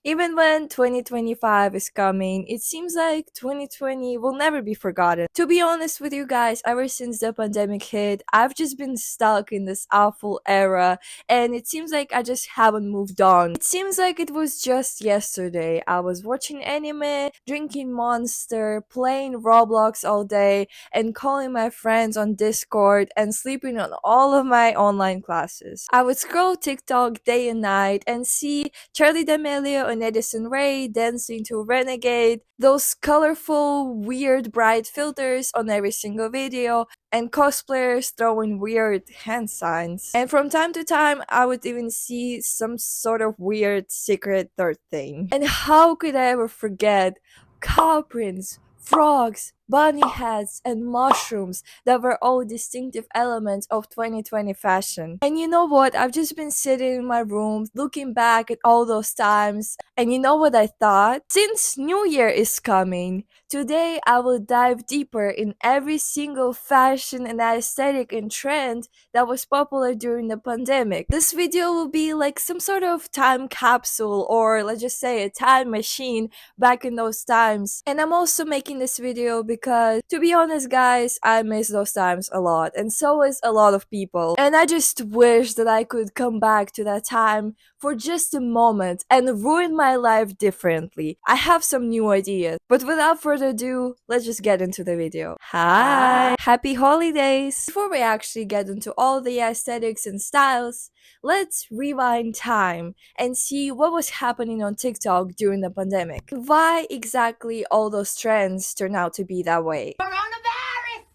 Even when 2025 is coming, it seems like 2020 will never be forgotten. To be honest with you guys, ever since the pandemic hit, I've just been stuck in this awful era, and it seems like I just haven't moved on. It seems like it was just yesterday. I was watching anime, drinking Monster, playing Roblox all day, and calling my friends on Discord and sleeping on all of my online classes. I would scroll TikTok day and night and see Charlie D'Amelio and Edison Ray dancing to Renegade, those colorful, weird, bright filters on every single video, and cosplayers throwing weird hand signs. And from time to time, I would even see some sort of weird secret third thing. And how could I ever forget cow prints, frogs, bunny hats, and mushrooms that were all distinctive elements of 2020 fashion. And you know what? I've just been sitting in my room looking back at all those times, and you know what I thought? Since New Year is coming, today I will dive deeper in every single fashion and aesthetic and trend that was popular during the pandemic. This video will be like some sort of time capsule, or let's just say a time machine back in those times. And I'm also making this video because, to be honest guys, I miss those times a lot, and so is a lot of people. And I just wish that I could come back to that time for just a moment and ruin my life differently. I have some new ideas. But without further ado, let's just get into the video. Hi! Happy holidays! Before we actually get into all the aesthetics and styles, let's rewind time and see what was happening on TikTok during the pandemic. Why exactly all those trends turn out to be that way?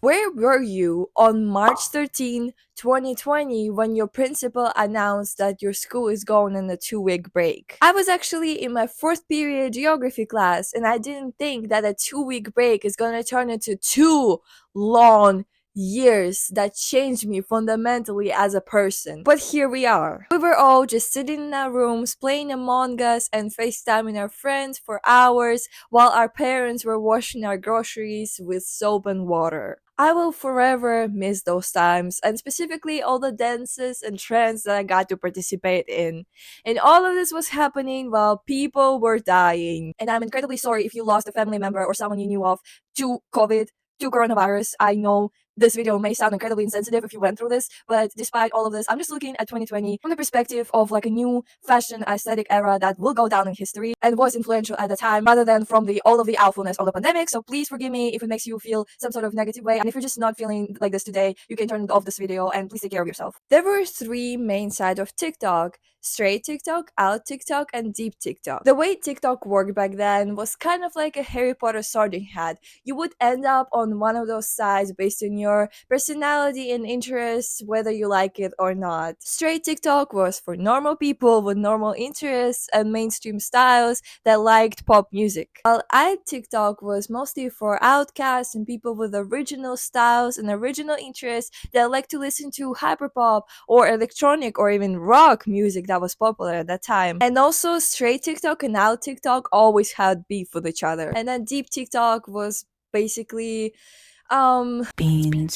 Where were you on March 13, 2020 when your principal announced that your school is going on a 2-week break? I was actually in my 4th period geography class, and I didn't think that a 2-week break is gonna turn into 2 long years that changed me fundamentally as a person. But here we are. We were all just sitting in our rooms playing Among Us and FaceTiming our friends for hours while our parents were washing our groceries with soap and water. I will forever miss those times, and specifically all the dances and trends that I got to participate in. And all of this was happening while people were dying. And I'm incredibly sorry if you lost a family member or someone you knew of to COVID, to coronavirus. I know this video may sound incredibly insensitive if you went through this, but despite all of this, I'm just looking at 2020 from the perspective of like a new fashion aesthetic era that will go down in history and was influential at the time, rather than from the all of the awfulness of the pandemic. So please forgive me if it makes you feel some sort of negative way, and if you're just not feeling like this today, you can turn off this video and please take care of yourself. There were 3 main sides of TikTok: straight TikTok, out TikTok, and deep TikTok. The way TikTok worked back then was kind of like a Harry Potter sorting hat. You would end up on one of those sides based on your personality and interests, whether you like it or not. Straight TikTok was for normal people with normal interests and mainstream styles that liked pop music, while out TikTok was mostly for outcasts and people with original styles and original interests that like to listen to hyperpop or electronic or even rock music that was popular at that time. And also, straight TikTok and out TikTok always had beef with each other. And then deep TikTok was basically beans.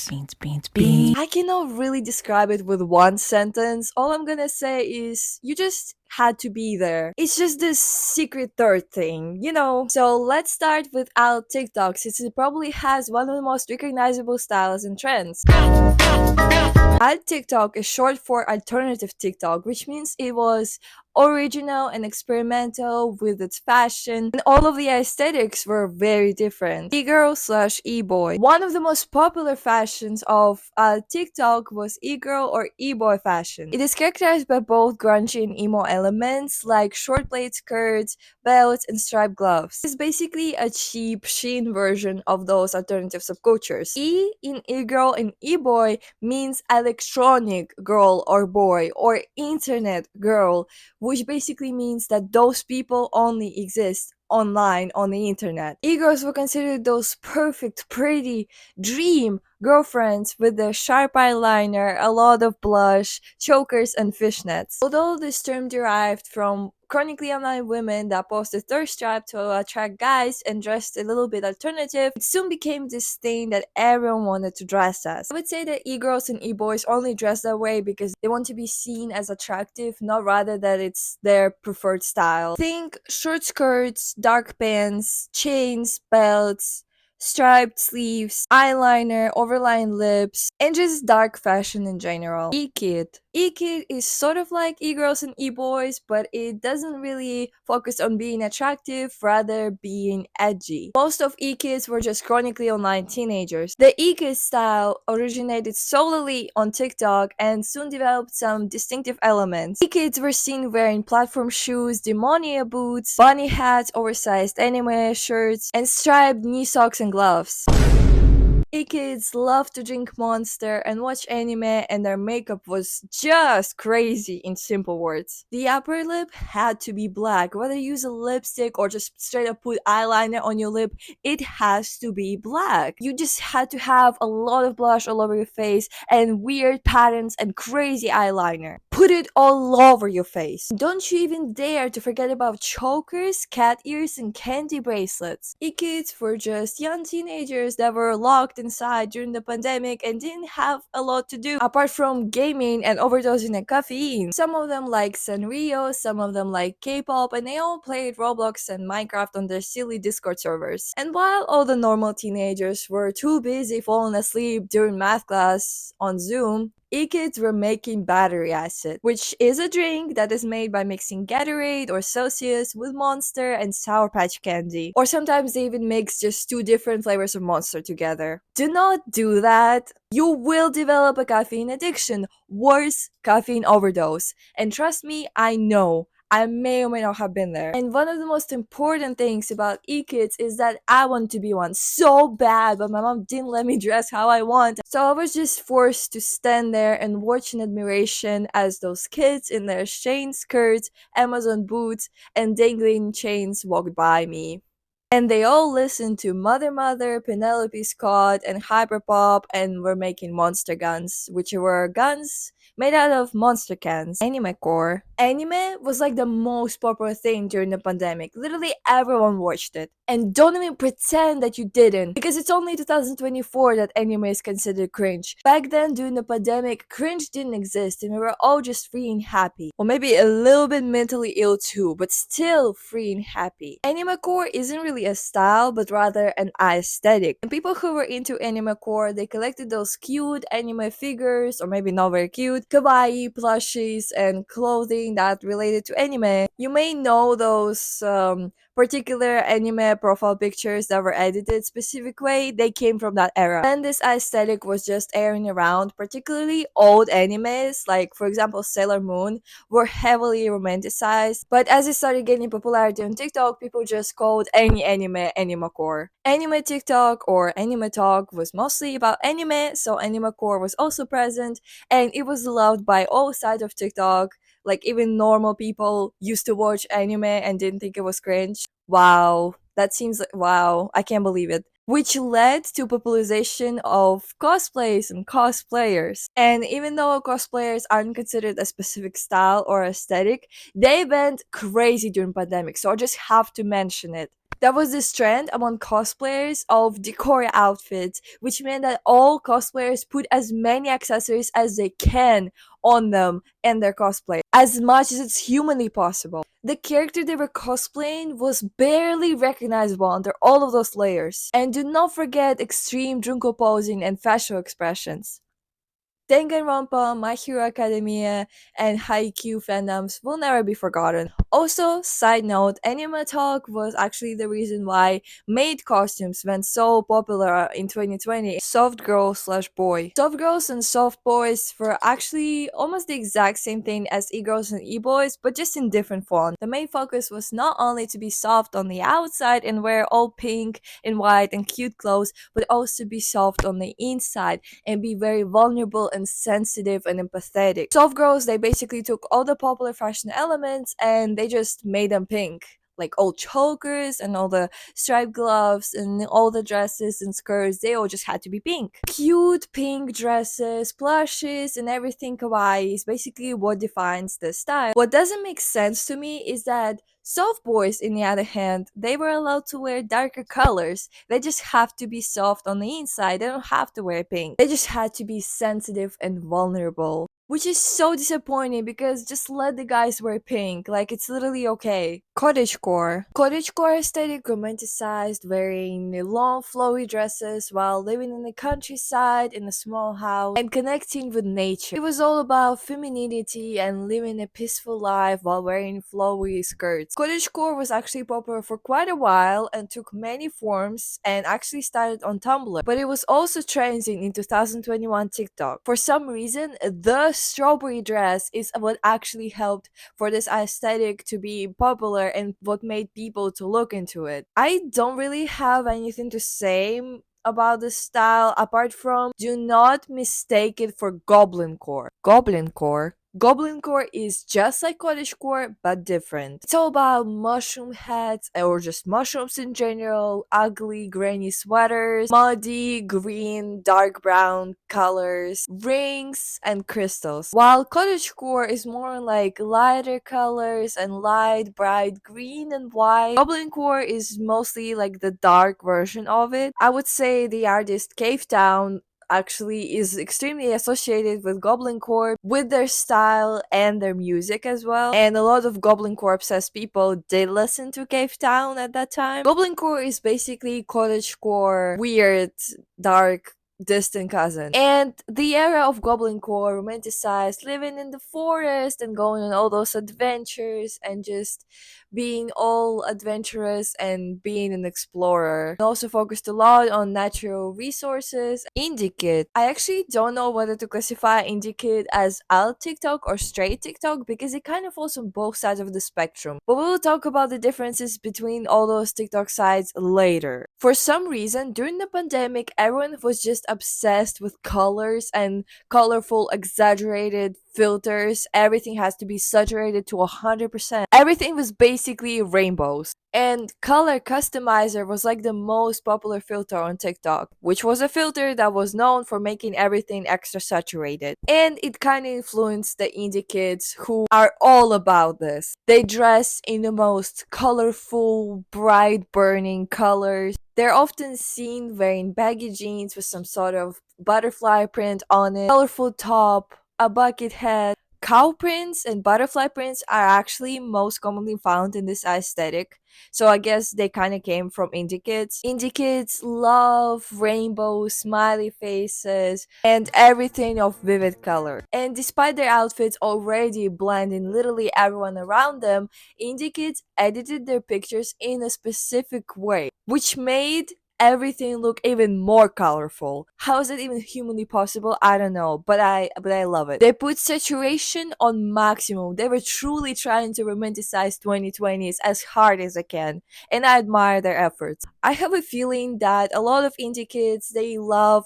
I cannot really describe it with one sentence. All I'm gonna say is you just had to be there. It's just this secret third thing, you know? So let's start with alt TikTok, since it probably has one of the most recognizable styles and trends. Alt TikTok is short for alternative TikTok, which means it was original and experimental with its fashion, and all of the aesthetics were very different. E-girl slash e-boy. One of the most popular fashions of TikTok was e-girl or e-boy fashion. It is characterized by both grungy and emo elements like short plaid skirts, belts, and striped gloves. It's basically a cheap Shein version of those alternative subcultures. E in e-girl and e-boy means electronic girl or boy, or internet girl, which basically means that those people only exist online on the internet. E-girls were considered those perfect, pretty, dream girlfriends with their sharp eyeliner, a lot of blush, chokers, and fishnets. Although this term derived from chronically online women that posted thirst trap to attract guys and dressed a little bit alternative, it soon became this thing that everyone wanted to dress as. I would say that e-girls and e-boys only dress that way because they want to be seen as attractive, not rather that it's their preferred style. Think short skirts, dark pants, chains, belts, striped sleeves, eyeliner, overlined lips, and just dark fashion in general. E-Kid. E-Kid is sort of like e-girls and e-boys, but it doesn't really focus on being attractive, rather being edgy. Most of e-kids were just chronically online teenagers. The e-kid style originated solely on TikTok and soon developed some distinctive elements. E-kids were seen wearing platform shoes, demonia boots, bunny hats, oversized anime shirts, and striped knee socks and gloves. E-kids love to drink Monster and watch anime, and their makeup was just crazy in simple words. The upper lip had to be black. Whether you use a lipstick or just straight up put eyeliner on your lip, it has to be black. You just had to have a lot of blush all over your face and weird patterns and crazy eyeliner. Put it all over your face. Don't you even dare to forget about chokers, cat ears, and candy bracelets. E-kids were just young teenagers that were locked inside during the pandemic and didn't have a lot to do apart from gaming and overdosing on caffeine. Some of them like Sanrio, some of them like K-pop, and they all played Roblox and Minecraft on their silly Discord servers. And while all the normal teenagers were too busy falling asleep during math class on Zoom, e-kids were making battery acid, which is a drink that is made by mixing Gatorade or Celsius with Monster and Sour Patch Candy. Or sometimes they even mix just two different flavors of Monster together. Do not do that. You will develop a caffeine addiction, worse, caffeine overdose. And trust me, I know. I may or may not have been there. And one of the most important things about e-kids is that I want to be one so bad, but my mom didn't let me dress how I want. So I was just forced to stand there and watch in admiration as those kids in their chain skirts, Amazon boots, and dangling chains walked by me. And they all listened to Mother Mother, Penelope Scott, and Hyperpop, and were making monster guns, which were guns made out of monster cans. Anime core. Anime was like the most popular thing during the pandemic. Literally everyone watched it. And don't even pretend that you didn't, because it's only 2024 that anime is considered cringe. Back then, during the pandemic, cringe didn't exist and we were all just free and happy. Or maybe a little bit mentally ill too, but still free and happy. Anime core isn't really a style, but rather an aesthetic. And people who were into anime core, they collected those cute anime figures, or maybe not very cute, kawaii plushies, and clothing that related to anime. You may know those particular anime profile pictures that were edited specific way. They came from that era. And this aesthetic was just airing around, particularly old animes, like for example Sailor Moon, were heavily romanticized. But as it started gaining popularity on TikTok, people just called any anime anime core. Anime TikTok or anime talk was mostly about anime, so anime core was also present, and it was loved by all sides of TikTok. Like even normal people used to watch anime and didn't think it was cringe. Wow, that seems like wow, I can't believe it. Which led to popularization of cosplays and cosplayers. And even though cosplayers aren't considered a specific style or aesthetic, they went crazy during pandemic, so I just have to mention it. There was this trend among cosplayers of decor outfits, which meant that all cosplayers put as many accessories as they can on them and their cosplay, as much as it's humanly possible. The character they were cosplaying was barely recognizable under all of those layers. And do not forget extreme Junko posing and facial expressions. Danganronpa, My Hero Academia, and Haikyuu fandoms will never be forgotten. Also, side note, Anime Talk was actually the reason why maid costumes went so popular in 2020. Soft girl slash boy. Soft girls and soft boys were actually almost the exact same thing as e-girls and e-boys, but just in different fonts. The main focus was not only to be soft on the outside and wear all pink and white and cute clothes, but also be soft on the inside and be very vulnerable and sensitive and empathetic. Soft girls, they basically took all the popular fashion elements and they just made them pink. like all chokers and all the striped gloves and all the dresses and skirts, they all just had to be pink. Cute pink dresses, plushes, and everything kawaii is basically what defines the style. What doesn't make sense to me is that soft boys, in the other hand, they were allowed to wear darker colors. They just have to be soft on the inside. They don't have to wear pink. They just had to be sensitive and vulnerable. Which is so disappointing because just let the guys wear pink. Like, it's literally okay. Cottage core. Cottage core aesthetic romanticized wearing long flowy dresses while living in the countryside in a small house and connecting with nature. It was all about femininity and living a peaceful life while wearing flowy skirts. Cottage core was actually popular for quite a while and took many forms and actually started on Tumblr, but it was also trending in 2021 TikTok. For some reason, the strawberry dress is what actually helped for this aesthetic to be popular and what made people to look into it. I don't really have anything to say about this style apart from do not mistake it for Goblin Core. Goblin Core. Goblin Core is just like Cottage Core but different. It's all about mushroom heads or just mushrooms in general, ugly granny sweaters, muddy green, dark brown colors, rings, and crystals. While Cottage Core is more like lighter colors and light, bright green and white, Goblin Core is mostly like the dark version of it. I would say the artist Cave Town actually is extremely associated with Goblin Core with their style and their music as well. And a lot of Goblin Core obsessed people did listen to Cave Town at that time. Goblin Core is basically cottage core, weird, dark, distant cousin. And the era of Goblin Core romanticized living in the forest and going on all those adventures and just being all adventurous and being an explorer. It also focused a lot on natural resources. Indie kid. I actually don't know whether to classify indie kid as alt TikTok or straight TikTok because it kind of falls on both sides of the spectrum. But we will talk about the differences between all those TikTok sides later. For some reason, during the pandemic, everyone was just obsessed with colors and colorful, exaggerated filters. Everything has to be saturated to 100%. Everything was basically rainbows. And color customizer was like the most popular filter on TikTok, which was a filter that was known for making everything extra saturated. And it kind of influenced the indie kids who are all about this. They dress in the most colorful, bright burning colors. They're often seen wearing baggy jeans with some sort of butterfly print on it, colorful top, a bucket hat. Cow prints and butterfly prints are actually most commonly found in this aesthetic. So I guess they kind of came from indie kids. Indie kids love rainbows, smiley faces, and everything of vivid color. And despite their outfits already blending literally everyone around them, indie kids edited their pictures in a specific way, which made everything look even more colorful. How is it even humanly possible? I don't know, but I love it. They put saturation on maximum. They were truly trying to romanticize 2020s as hard as they can, and I admire their efforts. I have a feeling that a lot of indie kids they love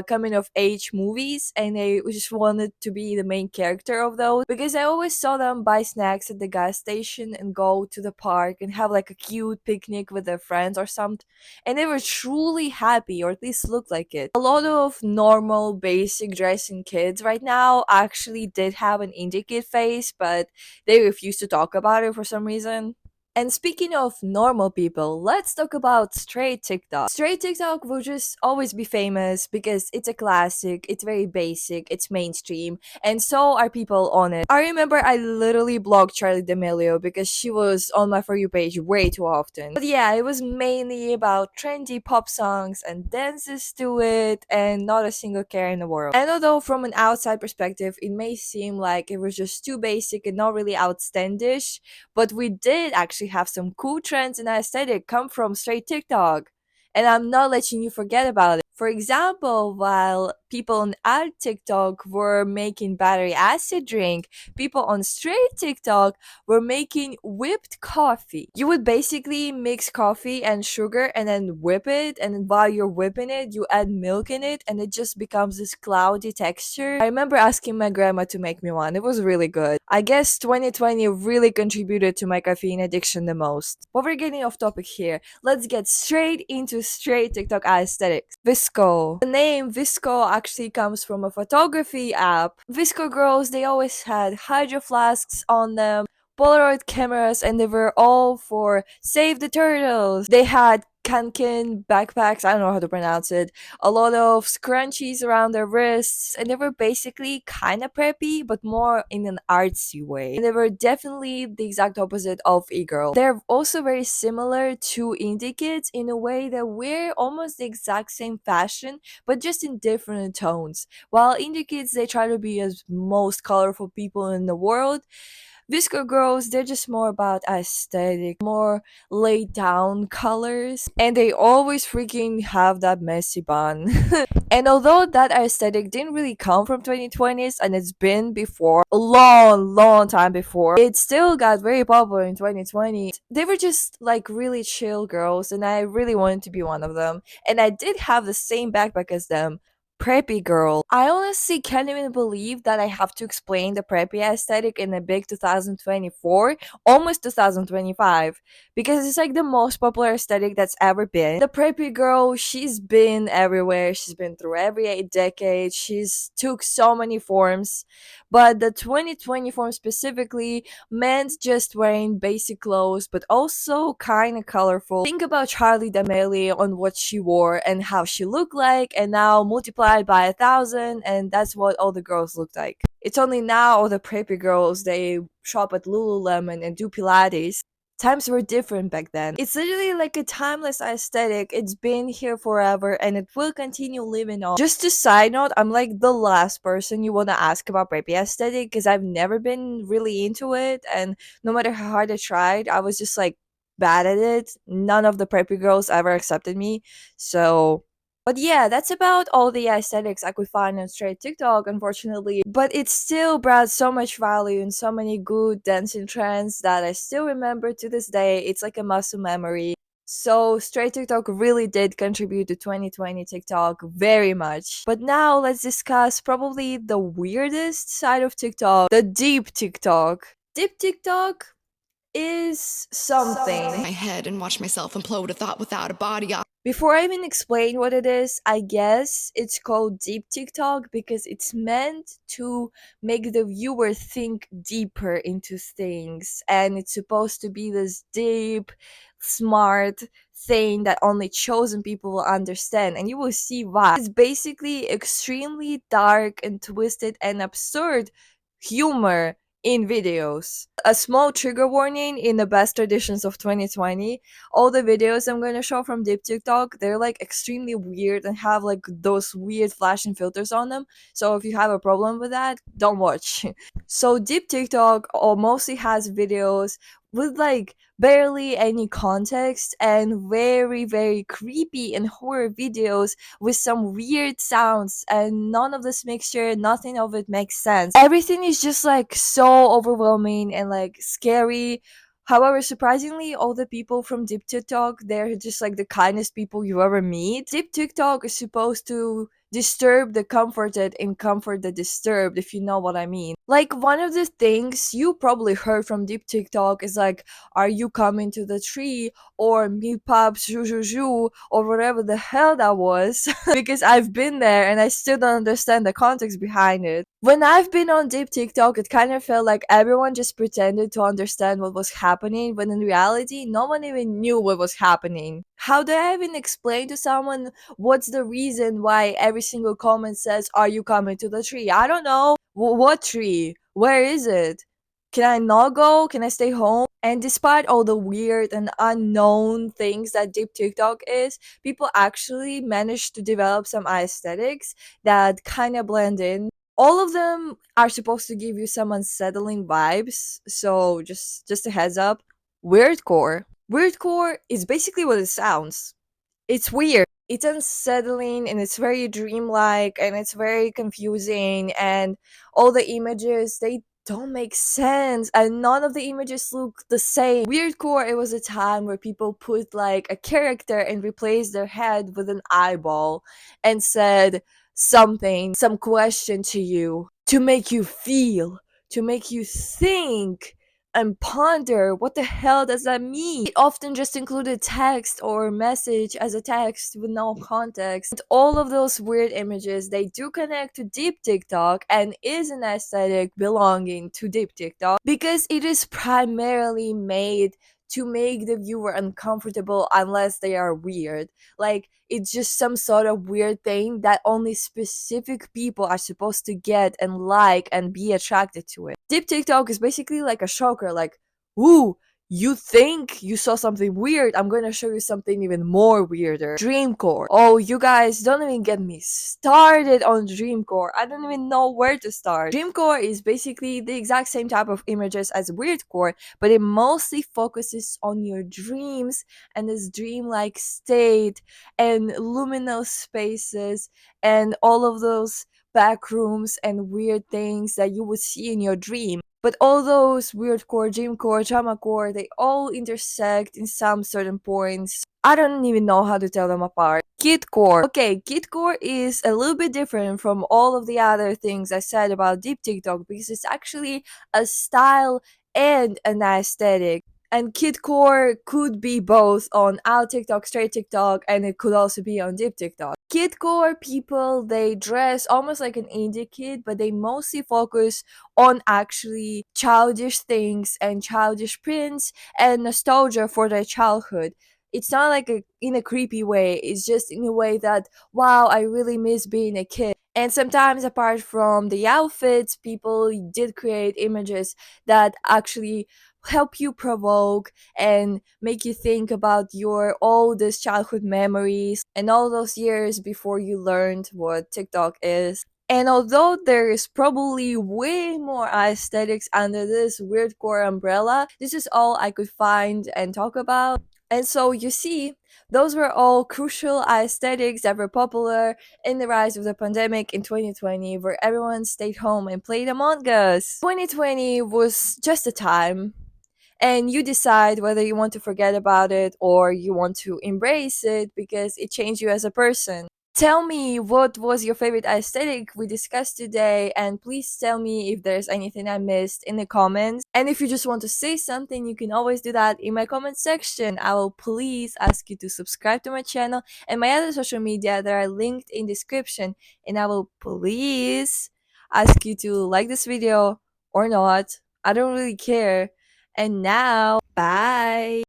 coming of age movies and they just wanted to be the main character of those because I always saw them buy snacks at the gas station and go to the park and have like a cute picnic with their friends or something, and they were truly happy, or at least looked like it. A lot of normal, basic dressing kids right now actually did have an indie kid face, but they refuse to talk about it for some reason. And speaking of normal people, let's talk about straight TikTok. Straight TikTok will just always be famous because it's a classic, it's very basic, it's mainstream, and so are people on it. I remember I literally blocked Charlie D'Amelio because she was on my For You page way too often. But yeah, it was mainly about trendy pop songs and dances to it, and not a single care in the world. And although from an outside perspective, it may seem like it was just too basic and not really outlandish, but we did actually have some cool trends in aesthetic come from straight TikTok. and I'm not letting you forget about it. For example, while people on ad TikTok were making battery acid drink, people on straight TikTok were making whipped coffee. You would basically mix coffee and sugar and then whip it, and then while you're whipping it, you add milk in it, and it just becomes this cloudy texture. I remember asking my grandma to make me one. It was really good. I guess 2020 really contributed to my caffeine addiction the most. But we're getting off topic here. Let's get straight into straight TikTok aesthetics. Visco. The name Visco actually comes from a photography app. Visco girls, they always had hydro flasks on them, Polaroid cameras, and they were all for Save the Turtles. They had kanken backpacks, I don't know how to pronounce it, a lot of scrunchies around their wrists, and they were basically kind of preppy, but more in an artsy way. And they were definitely the exact opposite of e-girl. They're also very similar to indie kids in a way that wear almost the exact same fashion, but just in different tones. While indie kids, they try to be as most colorful people in the world, Visco girls, they're just more about aesthetic, more laid down colors, and they always freaking have that messy bun. And although that aesthetic didn't really come from 2020s, and it's been before, a long, long time before, it still got very popular in 2020. They were just like really chill girls, and I really wanted to be one of them. And I did have the same backpack as them. Preppy girl. I honestly can't even believe that I have to explain the preppy aesthetic in a big 2024, almost 2025, because it's like the most popular aesthetic that's ever been. The preppy girl, she's been everywhere. She's been through every decade. She's took so many forms, but the 2020 form specifically meant just wearing basic clothes, but also kind of colorful. Think about Charlie D'Amelio on what she wore and how she looked like, and now multiplied by 1,000, and that's what all the girls look like. It's only now all the preppy girls, they shop at Lululemon and do Pilates. Times were different back then. It's literally like a timeless aesthetic. It's been here forever and it will continue living on. Just a side note, I'm like the last person you want to ask about preppy aesthetic because I've never been really into it, and no matter how hard I tried, I was just like bad at it. None of the preppy girls ever accepted me. So but yeah, that's about all the aesthetics I could find on straight TikTok, unfortunately. But it still brought so much value and so many good dancing trends that I still remember to this day. It's like a muscle memory. So straight TikTok really did contribute to 2020 TikTok very much. But now let's discuss probably the weirdest side of TikTok, the deep TikTok. Deep TikTok is something. My head and watch myself implode, a thought without a body. Before I even explain what it is, I guess it's called deep TikTok because it's meant to make the viewer think deeper into things, and it's supposed to be this deep, smart thing that only chosen people will understand, and you will see why. It's basically extremely dark and twisted and absurd humor in videos. A small trigger warning in the best traditions of 2020, all the videos I'm going to show from deep TikTok, they're like extremely weird and have like those weird flashing filters on them. So if you have a problem with that, don't watch. So deep TikTok mostly has videos with like barely any context and very very creepy and horror videos with some weird sounds, and none of this mixture, nothing of it makes sense. Everything is just like so overwhelming and like scary. However, surprisingly, all the people from Deep TikTok, they're just like the kindest people you ever meet. Deep TikTok is supposed to disturb the comforted and comfort the disturbed, if you know what I mean. Like, one of the things you probably heard from Deep TikTok is like, are you coming to the tree? Or me pops juju or whatever the hell that was. Because I've been there and I still don't understand the context behind it. When I've been on Deep TikTok, it kind of felt like everyone just pretended to understand what was happening, when in reality, no one even knew what was happening. How do I even explain to someone what's the reason why every single comment says, are you coming to the tree? I don't know. What tree? Where is it? Can I not go? Can I stay home? And despite all the weird and unknown things that deep TikTok is, people actually managed to develop some aesthetics that kind of blend in. All of them are supposed to give you some unsettling vibes, so just a heads up. Weird core. Weird core is basically what it sounds. It's weird. It's unsettling and it's very dreamlike and it's very confusing, and all the images, they don't make sense and none of the images look the same. Weirdcore, it was a time where people put like a character and replaced their head with an eyeball and said something, some question to you to make you feel, to make you think and ponder what the hell does that mean. It often just included text or message as a text with no context. And all of those weird images, they do connect to deep TikTok and is an aesthetic belonging to deep TikTok because it is primarily made to make the viewer uncomfortable unless they are weird. Like, it's just some sort of weird thing that only specific people are supposed to get and like and be attracted to it. Deep TikTok is basically like a shocker, like, ooh, you think you saw something weird? I'm gonna show you something even more weirder. Dreamcore. Oh, you guys don't even get me started on Dreamcore. I don't even know where to start. Dreamcore is basically the exact same type of images as Weirdcore, but it mostly focuses on your dreams and this dreamlike state and liminal spaces and all of those back rooms and weird things that you would see in your dream. But all those weird core, dream core, drama core, they all intersect in some certain points. I don't even know how to tell them apart. Kid core. Okay, kid core is a little bit different from all of the other things I said about deep TikTok because it's actually a style and an aesthetic. And kidcore could be both on out TikTok, straight TikTok, and it could also be on deep TikTok. Kidcore people, they dress almost like an indie kid, but they mostly focus on actually childish things and childish prints and nostalgia for their childhood. It's not like in a creepy way, it's just in a way that, wow, I really miss being a kid. And sometimes, apart from the outfits, people did create images that actually help you provoke and make you think about your oldest childhood memories and all those years before you learned what TikTok is. And although there is probably way more aesthetics under this weird core umbrella, this is all I could find and talk about. And so you see, those were all crucial aesthetics that were popular in the rise of the pandemic in 2020, where everyone stayed home and played Among Us. 2020 was just a time, and you decide whether you want to forget about it or you want to embrace it because it changed you as a person. Tell me what was your favorite aesthetic we discussed today, and please tell me if there's anything I missed in the comments. And if you just want to say something, you can always do that in my comment section. I will please ask you to subscribe to my channel and my other social media that are linked in description. And I will please ask you to like this video or not. I don't really care. And now, bye!